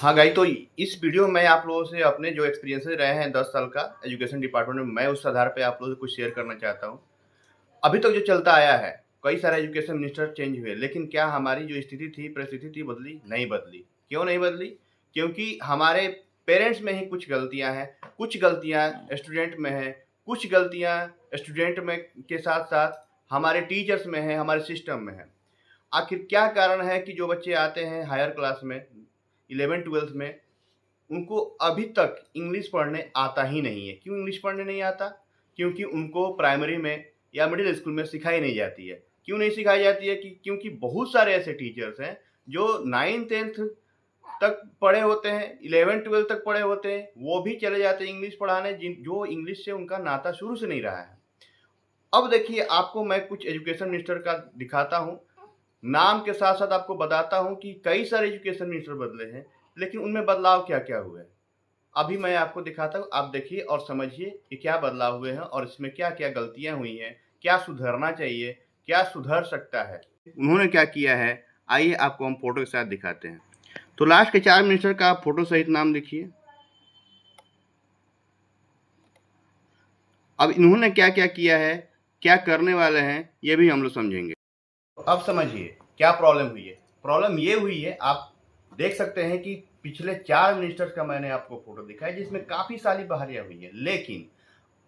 हाँ गाइस, तो इस वीडियो में आप लोगों से अपने जो एक्सपीरियंसेस रहे हैं 10 साल का एजुकेशन डिपार्टमेंट में, मैं उस आधार पे आप लोगों से कुछ शेयर करना चाहता हूँ। अभी तक जो चलता आया है, कई सारे एजुकेशन मिनिस्टर चेंज हुए, लेकिन क्या हमारी जो स्थिति थी, परिस्थिति थी, बदली? नहीं बदली। क्यों नहीं बदली? क्योंकि हमारे पेरेंट्स में ही कुछ गलतियाँ हैं, कुछ गलतियाँ स्टूडेंट में हैं, कुछ गलतियाँ स्टूडेंट में के साथ-साथ हमारे टीचर्स में हैं, हमारे सिस्टम में हैं। आखिर क्या कारण है कि जो बच्चे आते हैं हायर क्लास में 11th-12th में, उनको अभी तक इंग्लिश पढ़ने आता ही नहीं है। क्यों इंग्लिश पढ़ने नहीं आता? क्योंकि उनको प्राइमरी में या मिडिल स्कूल में सिखाई नहीं जाती है। क्यों नहीं सिखाई जाती है? कि क्योंकि बहुत सारे ऐसे टीचर्स हैं जो 9th-10th तक पढ़े होते हैं, 11th-12th तक पढ़े होते हैं, वो भी चले जाते हैं इंग्लिश पढ़ाने, जो इंग्लिश से उनका नाता शुरू से नहीं रहा है। अब देखिए, आपको मैं कुछ एजुकेशन मिनिस्टर का दिखाता हूँ, नाम के साथ-साथ आपको बताता हूँ कि कई सारे एजुकेशन मिनिस्टर बदले हैं, लेकिन उनमें बदलाव क्या-क्या हुए हैं। अभी मैं आपको दिखाता हूँ, आप देखिए और समझिए कि क्या बदलाव हुए हैं और इसमें क्या-क्या गलतियाँ हुई हैं, क्या सुधरना चाहिए, क्या सुधर सकता है। उन्होंने क्या किया है, आइए आपको हम फ़ोटो के साथ दिखाते हैं। तो लास्ट के 4 मिनिस्टर का आप फ़ोटो सहित नाम लिखिए। अब इन्होंने क्या-क्या किया है, क्या करने वाले हैं, ये भी हम लोग समझेंगे। तो अब समझिए क्या प्रॉब्लम हुई है। प्रॉब्लम ये हुई है, आप देख सकते हैं कि पिछले 4 मिनिस्टर्स का मैंने आपको फ़ोटो दिखाया, जिसमें काफ़ी सारी बहालियाँ हुई हैं। लेकिन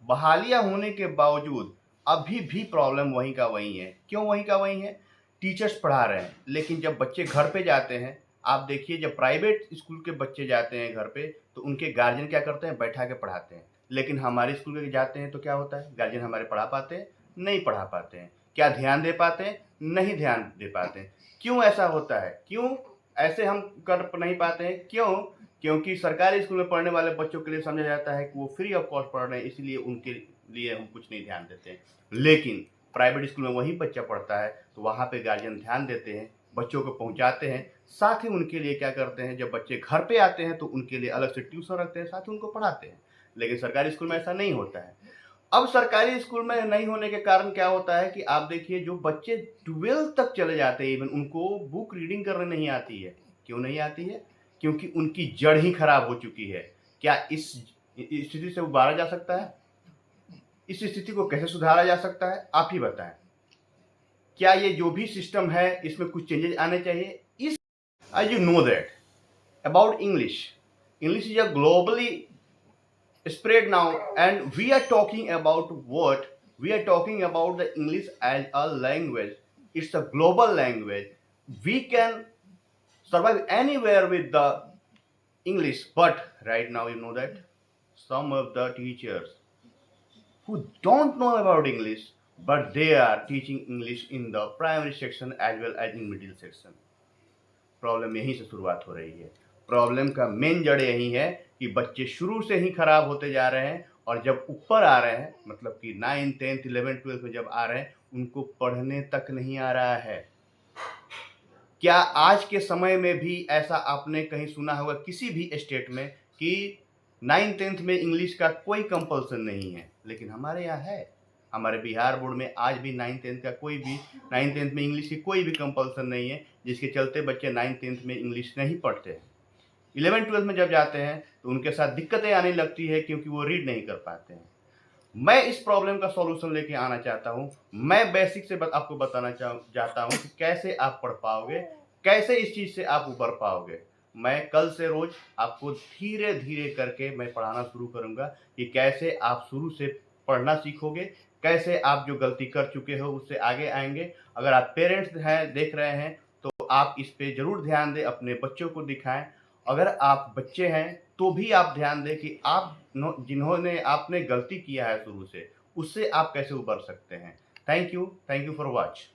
बहालियाँ होने के बावजूद अभी भी प्रॉब्लम वहीं का वहीं है। क्यों वहीं का वहीं है? टीचर्स पढ़ा रहे हैं, लेकिन जब बच्चे घर पे जाते हैं, आप देखिए जब प्राइवेट स्कूल के बच्चे जाते हैं घर पे, तो उनके गार्जियन क्या करते हैं? बैठा के पढ़ाते हैं। लेकिन हमारे स्कूल के जाते हैं तो क्या होता है? गार्जियन हमारे पढ़ा पाते हैं? नहीं पढ़ा पाते हैं। क्या ध्यान दे पाते हैं? नहीं ध्यान दे पाते हैं। क्यों ऐसा होता है? क्यों ऐसे हम कर नहीं पाते हैं? क्यों? क्योंकि सरकारी स्कूल में पढ़ने वाले बच्चों के लिए समझा जाता है कि वो फ्री ऑफ कॉस्ट पढ़ रहे हैं, इसलिए उनके लिए हम कुछ नहीं ध्यान देते हैं। लेकिन प्राइवेट स्कूल में वही बच्चा पढ़ता है, तो वहाँ पे गार्जियन ध्यान देते हैं, बच्चों को पहुँचाते हैं, साथ ही उनके लिए क्या करते हैं, जब बच्चे घर पे आते हैं तो उनके लिए अलग से ट्यूशन रखते हैं, साथ ही उनको पढ़ाते हैं। लेकिन सरकारी स्कूल में ऐसा नहीं होता है। अब सरकारी स्कूल में नहीं होने के कारण क्या होता है कि आप देखिए, जो बच्चे 12th तक चले जाते हैं, इवन उनको बुक रीडिंग करने नहीं आती है। क्यों नहीं आती है? क्योंकि उनकी जड़ ही खराब हो चुकी है। क्या इस स्थिति से उबारा जा सकता है? इस स्थिति को कैसे सुधारा जा सकता है? आप ही बताएं। क्या ये जो भी सिस्टम है, इसमें कुछ चेंजेस आने चाहिए? इस as you know that about English is a globally spread now, and we are talking about what? We are talking about the English as a language. It's a global language. We can survive anywhere with the English, but right now you know that some of the teachers who don't know about English, but they are teaching English in the primary section as well as in middle section. Problem यहीं से शुरुआत हो रही है। Problem का main जड़ यही है कि बच्चे शुरू से ही खराब होते जा रहे हैं, और जब ऊपर आ रहे हैं, मतलब कि 9th 10th 11th 12th में जब आ रहे हैं, उनको पढ़ने तक नहीं आ रहा है। क्या आज के समय में भी ऐसा आपने कहीं सुना होगा किसी भी स्टेट में कि 9th 10th में इंग्लिश का कोई कंपल्सन नहीं है? लेकिन हमारे यहाँ है। हमारे बिहार बोर्ड में आज भी 9th 10th का कोई भी 9th 10th में इंग्लिश की कोई भी कंपल्सन नहीं है, जिसके चलते बच्चे 9th 10th में इंग्लिश नहीं पढ़ते हैं। 11th 12th में जब जाते हैं तो उनके साथ दिक्कतें आने लगती है, क्योंकि वो रीड नहीं कर पाते हैं। मैं इस प्रॉब्लम का सॉल्यूशन लेके आना चाहता हूँ। मैं बेसिक से आपको बताना चाहता हूँ कि कैसे आप पढ़ पाओगे, कैसे इस चीज़ से आप उबर पाओगे। मैं कल से रोज़ आपको धीरे-धीरे करके मैं पढ़ाना शुरू करूँगा कि कैसे आप शुरू से पढ़ना सीखोगे, कैसे आप जो गलती कर चुके हो उससे आगे आएँगे। अगर आप पेरेंट्स हैं, देख रहे हैं, तो आप इस पे ज़रूर ध्यान दें, अपने बच्चों को दिखाएँ। अगर आप बच्चे हैं तो भी आप ध्यान दें कि आप जिन्होंने आपने गलती किया है शुरू से, उससे आप कैसे उबर सकते हैं। Thank you for watch.